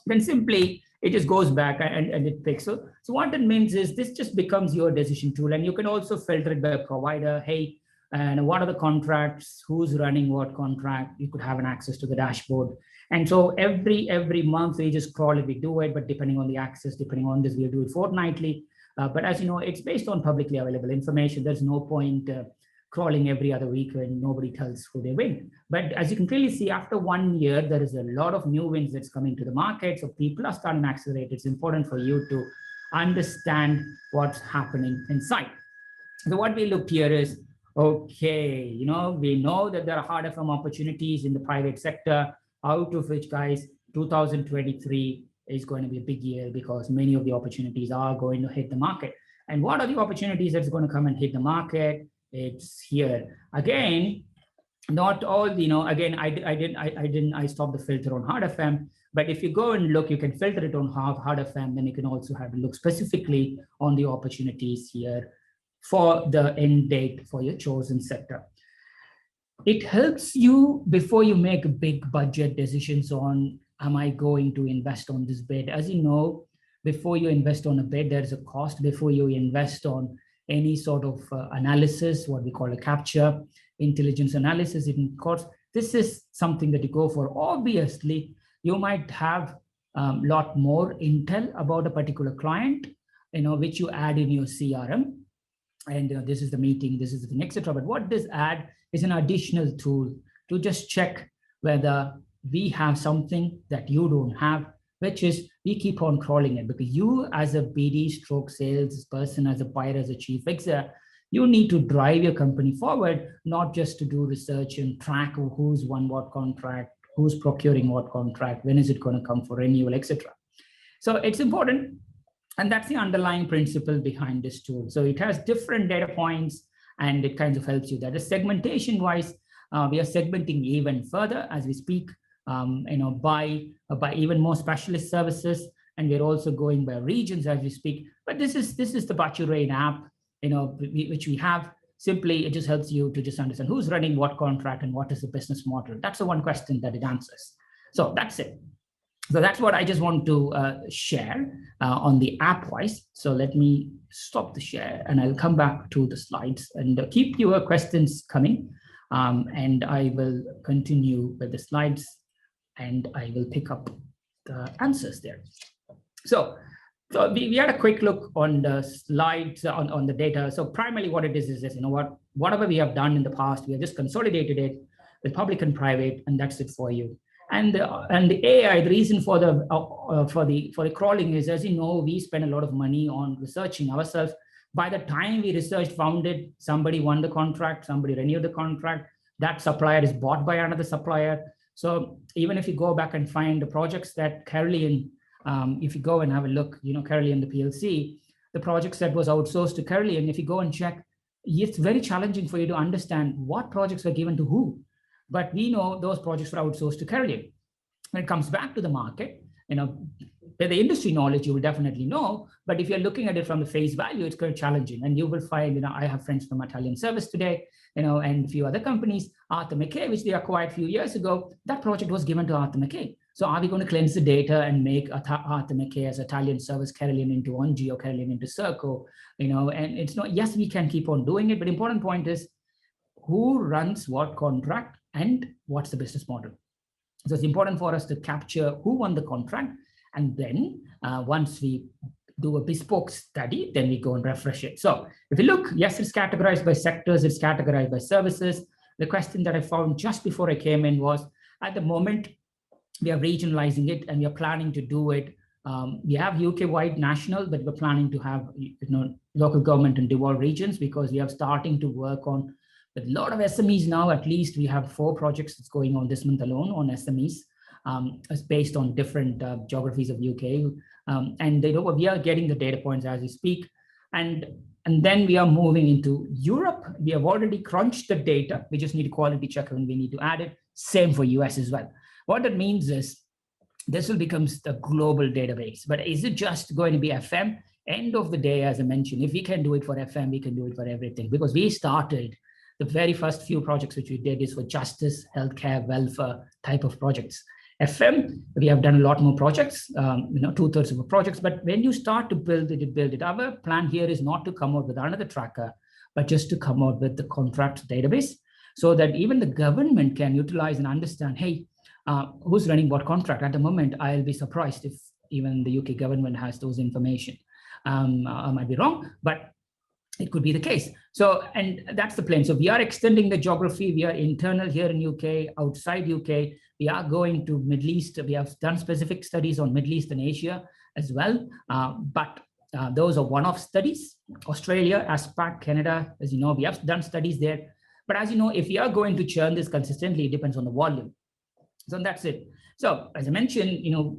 Then simply it just goes back and it picks. So what that means is this just becomes your decision tool, and you can also filter it by a provider. Hey, and what are the contracts? Who's running what contract? You could have an access to the dashboard. And so every month we just crawl it, we do it, but depending on the access, depending on this, we'll do it fortnightly. But as you know, it's based on publicly available information. There's no point crawling every other week when nobody tells who they win. But as you can clearly see, after 1 year, there is a lot of new wins that's coming to the market. So people are starting to accelerate. It's important for you to understand what's happening inside. So what we looked here is, okay, we know that there are hard FM opportunities in the private sector, out of which, guys, 2023 is going to be a big year because many of the opportunities are going to hit the market. And what are the opportunities that's going to come and hit the market? It's here. Again, not all, again, I stopped the filter on hard FM, but if you go and look, you can filter it on hard FM, then you can also have a look specifically on the opportunities here for the end date for your chosen sector. It helps you before you make big budget decisions on, am I going to invest on this bid? As you know, before you invest on a bid, there's a cost. Before you invest on any sort of analysis, what we call a capture, intelligence analysis, it costs. This is something that you go for. Obviously, you might have a lot more intel about a particular client, which you add in your CRM. And this is the meeting, this is the thing, etc. But what this add is an additional tool to just check whether we have something that you don't have, which is we keep on crawling it, because you as a BD stroke sales person, as a buyer, as a chief fixer, you need to drive your company forward, not just to do research and track who's won what contract, who's procuring what contract, when is it going to come for renewal, etc. So it's important. And that's the underlying principle behind this tool. So it has different data points, and it kind of helps you. That is segmentation wise, we are segmenting even further as we speak, by even more specialist services, and we're also going by regions as we speak. But this is the Baachu Rain app, which we have. Simply, it just helps you to just understand who's running what contract and what is the business model. That's the one question that it answers. So that's it. So that's what I just want to share on the app-wise. So let me stop the share and I'll come back to the slides and keep your questions coming. And I will continue with the slides and I will pick up the answers there. So we had a quick look on the slides on the data. So primarily what it is this, whatever we have done in the past, we have just consolidated it with public and private, and that's it for you. And the AI, the reason for the crawling is, as you know, we spend a lot of money on researching ourselves. By the time we researched, found it, somebody won the contract, somebody renewed the contract, that supplier is bought by another supplier. So even if you go back and find the projects that Caroline, if you go and have a look, Caroline, the PLC, the projects that was outsourced to Caroline, if you go and check, it's very challenging for you to understand what projects were given to who. But we know those projects were outsourced to Caroline. When it comes back to the market, the industry knowledge you will definitely know, but if you're looking at it from the face value, it's quite challenging. And you will find, I have friends from Italian Service today, and a few other companies, Arthur McKay, which they acquired a few years ago, that project was given to Arthur McKay. So are we going to cleanse the data and make Arthur McKay as Italian Service Caroline into ONG or Caroline into CIRCA? And it's not, yes, we can keep on doing it, but important point is who runs what contract and what's the business model. So it's important for us to capture who won the contract. And then once we do a bespoke study, then we go and refresh it. So if you look, yes, it's categorized by sectors, it's categorized by services. The question that I found just before I came in was, at the moment, we are regionalizing it and we are planning to do it. We have UK-wide national, but we're planning to have local government and devolved regions, because we are starting to work on with a lot of SMEs now. At least we have 4 projects that's going on this month alone on SMEs. It's based on different geographies of UK. And we are getting the data points as we speak. And then we are moving into Europe. We have already crunched the data. We just need a quality check and we need to add it. Same for US as well. What that means is this will become the global database. But is it just going to be FM? End of the day, as I mentioned, if we can do it for FM, we can do it for everything. Because we started, the very first few projects which we did is for justice, healthcare, welfare type of projects. FM, we have done a lot more projects, 2/3 of the projects. But when you start to build it. Our plan here is not to come out with another tracker, but just to come out with the contract database, so that even the government can utilize and understand, hey, who's running what contract? At the moment, I'll be surprised if even the UK government has those information. I might be wrong, but it could be the case. So, and that's the plan. So we are extending the geography. We are internal here in UK, outside UK. We are going to Middle East. We have done specific studies on Middle East and Asia as well. But those are one-off studies. Australia, ASPAC, Canada, as you know, we have done studies there. But as you know, if we are going to churn this consistently, it depends on the volume. So that's it. So as I mentioned,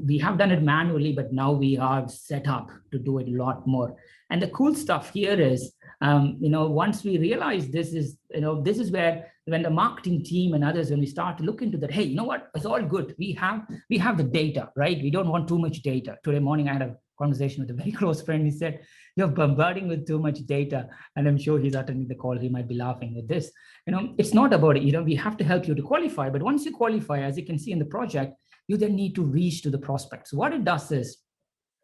we have done it manually, but now we are set up to do it a lot more. And the cool stuff here is, once we realize this is where, when the marketing team and others, when we start to look into that, hey, you know what, it's all good. We have the data, right? We don't want too much data. Today morning, I had a conversation with a very close friend. He said, you're bombarding with too much data. And I'm sure he's attending the call. He might be laughing with this. It's not about it. We have to help you to qualify. But once you qualify, as you can see in the project, you then need to reach to the prospects. What it does is,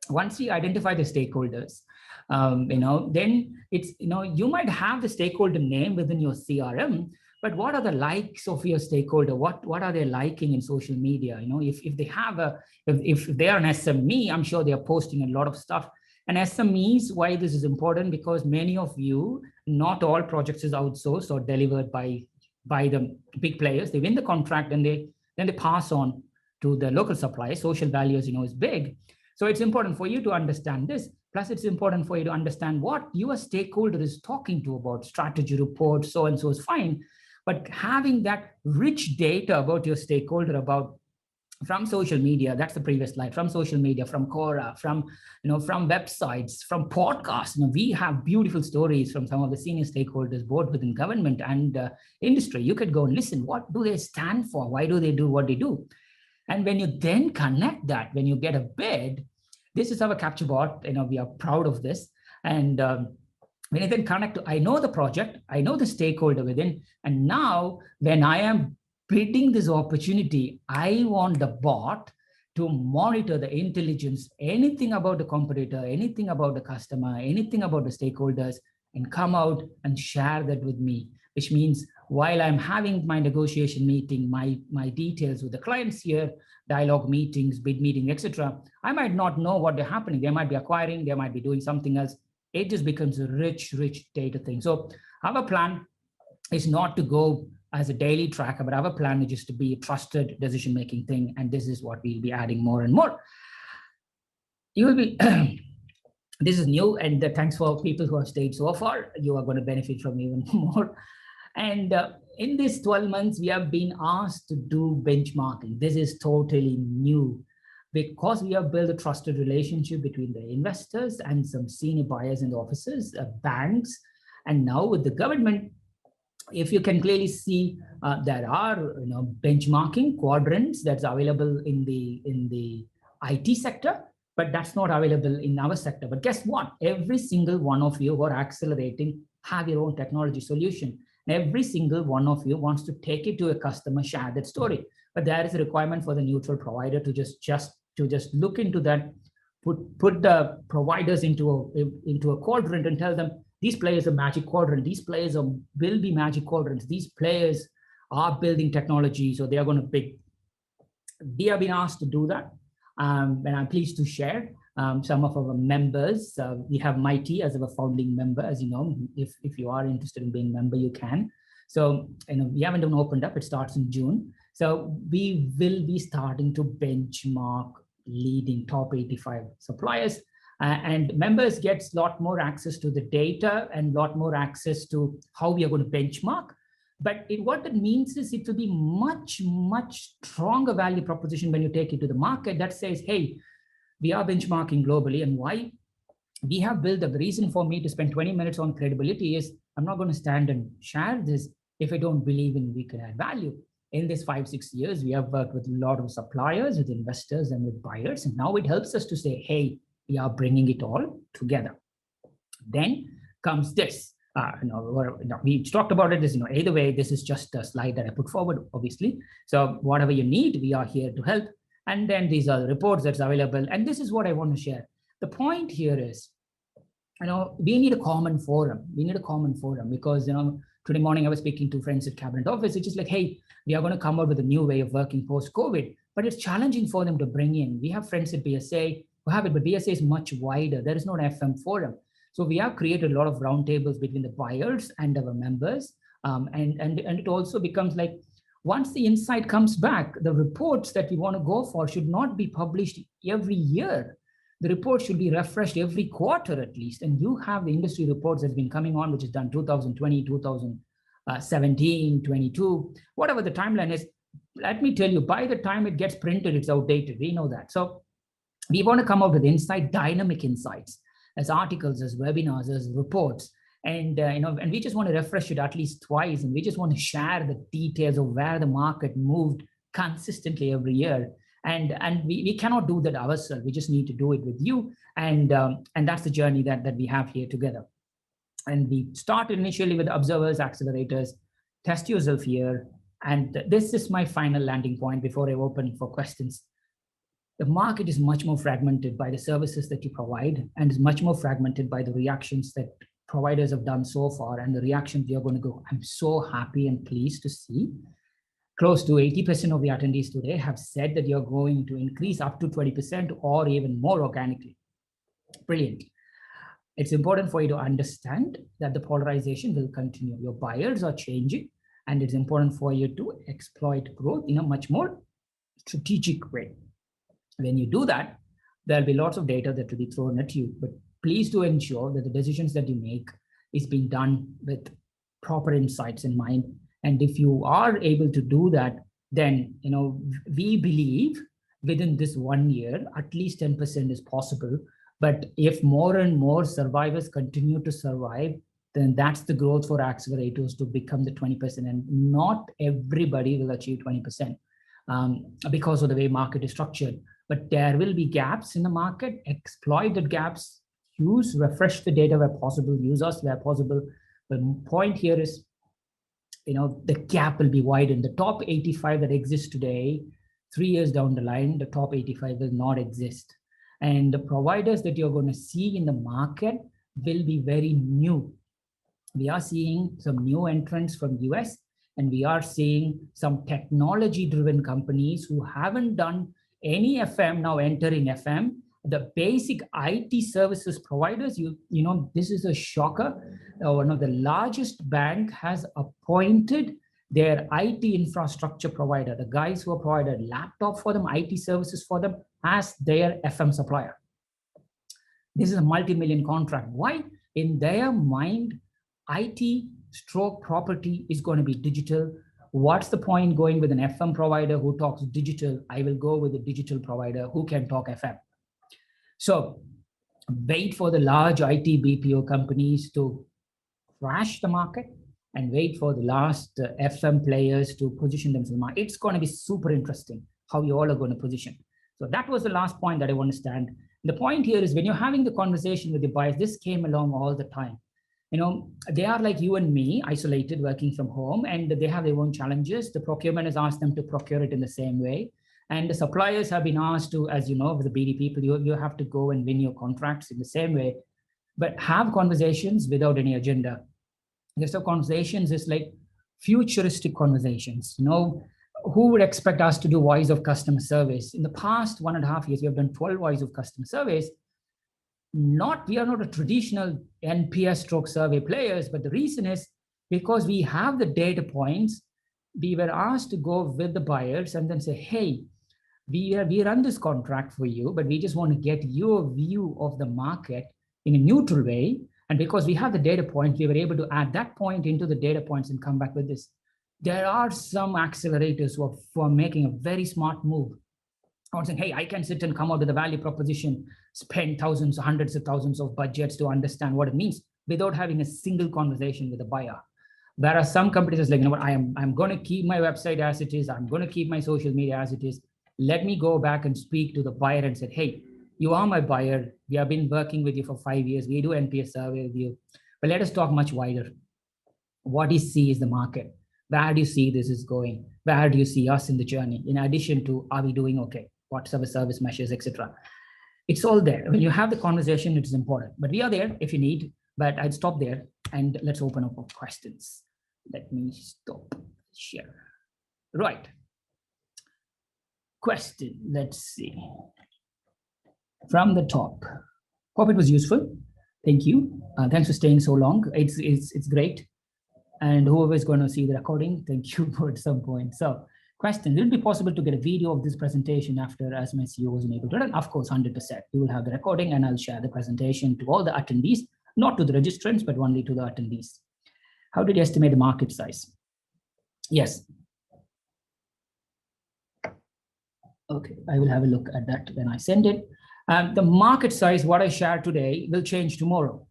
once you identify the stakeholders, then it's, you might have the stakeholder name within your CRM, but what are the likes of your stakeholder? What are they liking in social media? If they have if they are an SME, I'm sure they are posting a lot of stuff. And SMEs, why this is important? Because many of you, not all projects is outsourced or delivered by the big players. They win the contract and then they pass on to the local supplier. Social value, as you know, is big. So it's important for you to understand this. Plus, it's important for you to understand what your stakeholder is talking to about strategy reports, so and so is fine. But having that rich data about your stakeholder, from social media, that's the previous slide, from social media, from Quora, from websites, from podcasts. We have beautiful stories from some of the senior stakeholders, both within government and industry. You could go and listen. What do they stand for? Why do they do what they do? And when you then connect that, when you get a bid, this is our capture bot. We are proud of this. And when I then connect to, I know the project, I know the stakeholder within, and now when I am bidding this opportunity, I want the bot to monitor the intelligence, anything about the competitor, anything about the customer, anything about the stakeholders, and come out and share that with me, which means while I'm having my negotiation meeting, my details with the clients here, dialogue meetings, bid meeting, etc., I might not know what they're happening. They might be acquiring, they might be doing something else. It just becomes a rich data thing. So our plan is not to go as a daily tracker, but our plan is just to be a trusted decision-making thing. And this is what we'll be adding more and more. You will be, this is new, and thanks for people who have stayed so far. You are going to benefit from even more. And in these 12 months, we have been asked to do benchmarking. This is totally new because we have built a trusted relationship between the investors and some senior buyers in the offices, banks, and now with the government. If you can clearly see, there are benchmarking quadrants that's available in the IT sector, but that's not available in our sector. But guess what? Every single one of you who are accelerating have your own technology solution. Every single one of you wants to take it to a customer, share that story. But there is a requirement for the neutral provider to just look into that, put the providers into a quadrant and tell them, these players are magic quadrant, these players will be magic quadrants, these players are building technology, so they are going to pick. We have been asked to do that, and I'm pleased to share some of our members. We have Mighty as our founding member. As you know, if you are interested in being a member, you can. So we haven't even opened up. It starts in June. So we will be starting to benchmark leading top 85 suppliers. And members get a lot more access to the data and a lot more access to how we are going to benchmark. But what that means is it will be much stronger value proposition when you take it to the market that says, hey, we are benchmarking globally. And why? We have built the reason for me to spend 20 minutes on credibility is I'm not going to stand and share this if I don't believe in we can add value. In this 5-6 years, we have worked with a lot of suppliers, with investors, and with buyers. And now it helps us to say, hey, we are bringing it all together. Then comes this. We talked about it. Either way, this is just a slide that I put forward, obviously. So whatever you need, we are here to help. And then these are the reports that's available. And this is what I want to share. The point here is, we need a common forum. We need a common forum because, today morning I was speaking to friends at Cabinet Office. It's just like, hey, we are going to come out with a new way of working post-COVID, but it's challenging for them to bring in. We have friends at BSA who have it, but BSA is much wider. There is no FM forum. So we have created a lot of roundtables between the buyers and our members. And it also becomes like, once the insight comes back, the reports that we want to go for should not be published every year. The report should be refreshed every quarter at least. And you have the industry reports that's been coming on, which is done 2020, 2017, 22, whatever the timeline is. Let me tell you, by the time it gets printed, it's outdated. We know that. So we want to come up with dynamic insights, as articles, as webinars, as reports. And, and we just want to refresh it at least twice. And we just want to share the details of where the market moved consistently every year. And we cannot do that ourselves. We just need to do it with you. And that's the journey that we have here together. And we started initially with observers, accelerators, test yourself here. And this is my final landing point before I open for questions. The market is much more fragmented by the services that you provide, and is much more fragmented by the reactions that providers have done so far and the reactions you're going to go. I'm so happy and pleased to see close to 80% of the attendees today have said that you're going to increase up to 20% or even more organically. Brilliant. It's important for you to understand that the polarization will continue. Your buyers are changing, and it's important for you to exploit growth in a much more strategic way. When you do that, there'll be lots of data that will be thrown at you, but please do ensure that the decisions that you make is being done with proper insights in mind. And if you are able to do that, then, we believe within this 1 year, at least 10% is possible. But if more and more survivors continue to survive, then that's the growth for accelerators to become the 20%. And not everybody will achieve 20% because of the way market is structured. But there will be gaps in the market, exploited gaps, refresh the data where possible, use us where possible. The point here is, the gap will be widened. The top 85 that exists today, 3 years down the line, the top 85 will not exist. And the providers that you're going to see in the market will be very new. We are seeing some new entrants from US, and we are seeing some technology-driven companies who haven't done any FM now entering FM. The basic IT services providers, this is a shocker. One of the largest bank has appointed their IT infrastructure provider, the guys who have provided laptop for them, IT services for them, as their FM supplier. This is a multi-million contract. Why? In their mind, IT stroke property is going to be digital. What's the point going with an FM provider who talks digital? I will go with a digital provider who can talk FM. So wait for the large IT BPO companies to crash the market and wait for the last FM players to position themselves in the market. It's going to be super interesting how you all are going to position. So that was the last point that I want to stand. The point here is when you're having the conversation with the buyers, this came along all the time. They are like you and me, isolated, working from home, and they have their own challenges. The procurement has asked them to procure it in the same way. And the suppliers have been asked to, as you know, with the BD people, you have to go and win your contracts in the same way, but have conversations without any agenda. There's some conversations is like futuristic conversations. Who would expect us to do voice of customer service? In the past 1.5 years, we have done 12 voice of customer service. We are not a traditional NPS stroke survey players, but the reason is because we have the data points. We were asked to go with the buyers and then say, hey, we run this contract for you, but we just want to get your view of the market in a neutral way. And because we have the data points, we were able to add that point into the data points and come back with this. There are some accelerators who are making a very smart move. I was saying, hey, I can sit and come out with a value proposition, spend thousands, hundreds of thousands of budgets to understand what it means without having a single conversation with a buyer. There are some companies like, I'm going to keep my website as it is. I'm going to keep my social media as it is. Let me go back and speak to the buyer and say, hey, you are my buyer. We have been working with you for 5 years. We do NPS survey with you. But let us talk much wider. What you see is the market. Where do you see this is going? Where do you see us in the journey? In addition to, are we doing okay? What's our service measures, etc. It's all there. When you have the conversation, it is important. But we are there if you need. But I'd stop there and let's open up for questions. Let me stop share. Right. Question. Let's see. From the top. Hope it was useful. Thank you. Thanks for staying so long. It's great. And whoever is going to see the recording, thank you for at some point. So, question, will it be possible to get a video of this presentation after as my CEO wasn't able to? And of course, 100%. You will have the recording and I'll share the presentation to all the attendees, not to the registrants, but only to the attendees. How did you estimate the market size? Yes. Okay, I will have a look at that when I send it. The market size, what I share today, will change tomorrow.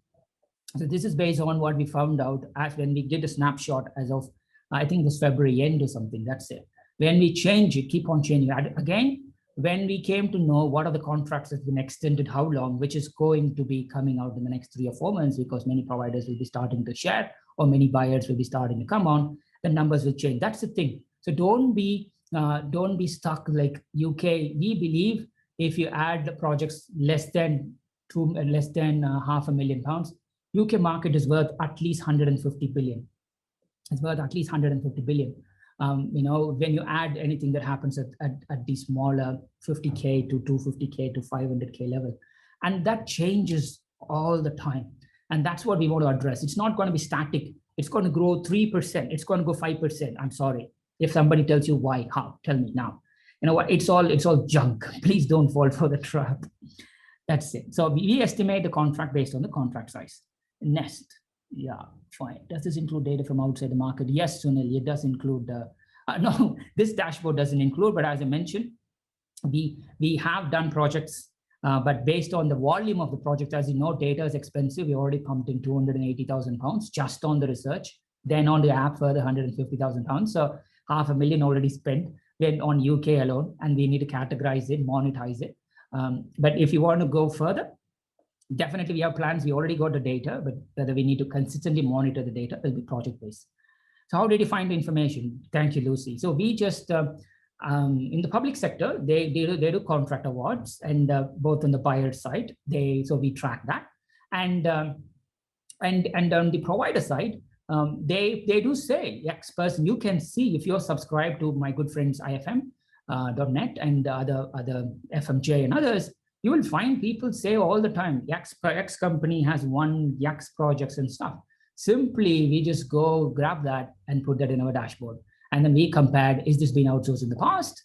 So this is based on what we found out as when we did a snapshot as of, I think it was February end or something, that's it. When we change it, keep on changing. Again, when we came to know what are the contracts that have been extended, how long, which is going to be coming out in the next 3 or 4 months, because many providers will be starting to share or many buyers will be starting to come on, the numbers will change. That's the thing. So don't be stuck like UK. We believe if you add the projects less than £500,000, UK market is worth at least 150 billion. It's worth at least 150 billion. When you add anything that happens at the smaller 50K to 250K to 500K level, and that changes all the time. And that's what we want to address. It's not going to be static. It's going to grow 3%. It's going to go 5%. I'm sorry. If somebody tells you why, how, tell me now. You know what? It's all junk. Please don't fall for the trap. That's it. So we estimate the contract based on the contract size. Nest. Yeah, fine. Does this include data from outside the market? Yes, Sunil, it does include. No, this dashboard doesn't include, but as I mentioned, we have done projects, but based on the volume of the project, as you know, data is expensive. We already pumped in £280,000 just on the research. Then on the app, further £150,000. So $500,000 already spent then on UK alone, and we need to categorize it, monetize it. But if you want to go further, Definitely, we have plans. We already got the data, but whether we need to consistently monitor the data will be project-based. So how did you find the information? Thank you, Lucy. So we just, in the public sector, they do contract awards, and both on the buyer side, so we track that. And on the provider side, they do say, yes, person, you can see if you're subscribed to my good friends IFM.net and other FMJ and others, you will find people say all the time, X company has won X projects and stuff. Simply, we just go grab that and put that in our dashboard. And then we compared, is this being outsourced in the past?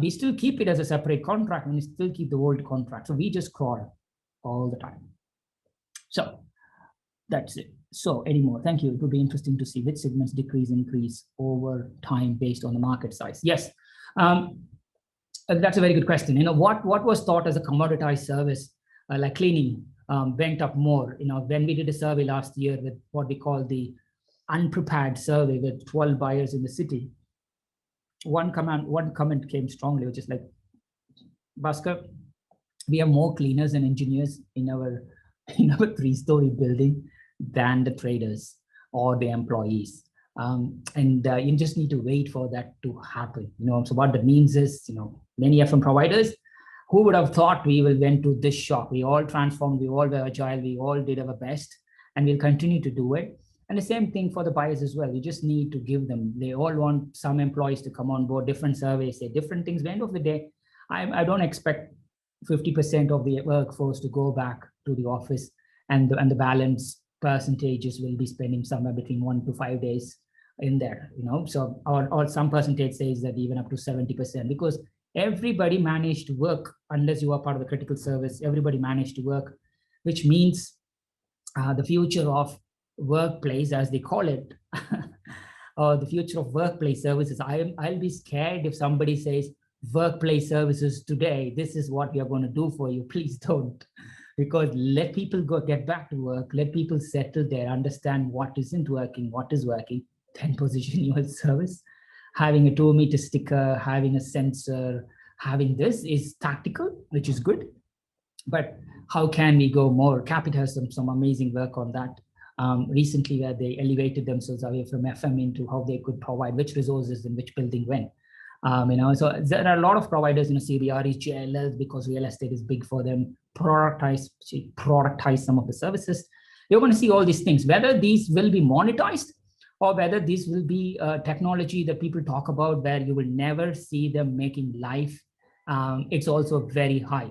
We still keep it as a separate contract, and we still keep the old contract. So we just crawl all the time. So that's it. So anymore, thank you. It would be interesting to see which segments decrease, increase over time based on the market size. Yes. That's a very good question. You know, what was thought as a commoditized service, like cleaning, went up more. You know, when we did a survey last year with what we call the unprepared survey with 12 buyers in the city, one comment came strongly, which is like, Bhaskar, we have more cleaners and engineers in our 3-story building than the traders or the employees. You just need to wait for that to happen. You know, so what that means is, you know, many FM providers, who would have thought we will went to this shock? We all transformed, we all were agile, we all did our best, and we'll continue to do it. And the same thing for the buyers as well. We just need to give them, they all want some employees to come on board, different surveys, say different things. At the end of the day, I don't expect 50% of the workforce to go back to the office, and the balance percentages will be spending somewhere between 1 to 5 days in there, you know. So or some percentage says that even up to 70%, because everybody managed to work, unless you are part of the critical service, everybody managed to work, which means the future of workplace, as they call it, or the future of workplace services. I'll be scared if somebody says workplace services today, this is what we are going to do for you. Please don't, because let people get back to work, let people settle there, understand what isn't working, what is working, then position your service. Having a 2-meter sticker, having a sensor, having this is tactical, which is good. But how can we go more? Capita has some amazing work on that recently, where they elevated themselves away from FM into how they could provide which resources in which building when. You know, so there are a lot of providers, you know, CBREs, JLLs, because real estate is big for them, productize some of the services. You're going to see all these things, whether these will be monetized or whether this will be technology that people talk about where you will never see them making life. It's also very high,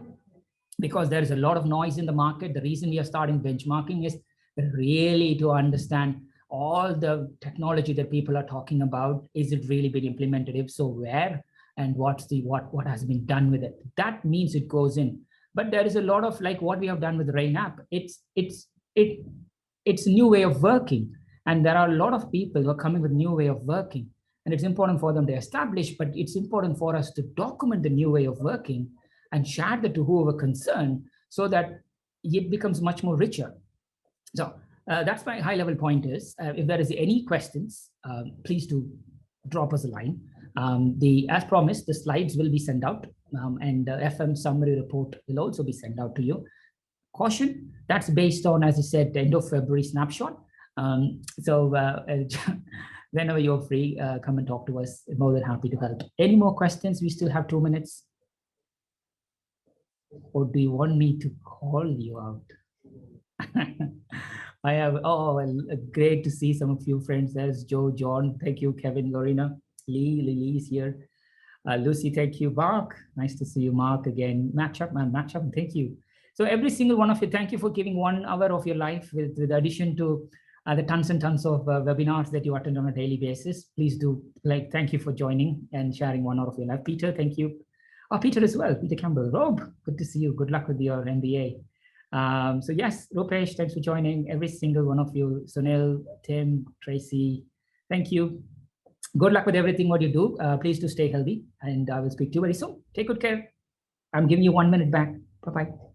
because there is a lot of noise in the market. The reason we are starting benchmarking is really to understand all the technology that people are talking about. Is it really been implemented? If so, where? And what has been done with it? That means it goes in. But there is a lot of, like what we have done with the Rain app. It's a new way of working. And there are a lot of people who are coming with new way of working. And it's important for them to establish, but it's important for us to document the new way of working and share that to whoever concerned, so that it becomes much more richer. So that's my high-level point is, if there is any questions, please do drop us a line. As promised, the slides will be sent out, and the FM summary report will also be sent out to you. Caution, that's based on, as I said, the end of February snapshot. Whenever you're free, come and talk to us. I'm more than happy to help. Any more questions? We still have 2 minutes. Or do you want me to call you out? I have, great to see some of you friends. There's Joe, John, thank you, Kevin, Lorena, Lee is here. Lucy, thank you. Mark, nice to see you, Mark, again. Matt Chapman, thank you. So every single one of you, thank you for giving 1 hour of your life with addition to the tons and tons of webinars that you attend on a daily basis. Please do, thank you for joining and sharing 1 hour of your life. Peter, thank you. Oh, Peter as well, Peter Campbell. Rob, good to see you. Good luck with your MBA. So yes, Rupesh, thanks for joining. Every single one of you. Sunil, Tim, Tracy, thank you. Good luck with everything what you do. Please do stay healthy, and I will speak to you very soon. Take good care. I'm giving you 1 minute back. Bye-bye.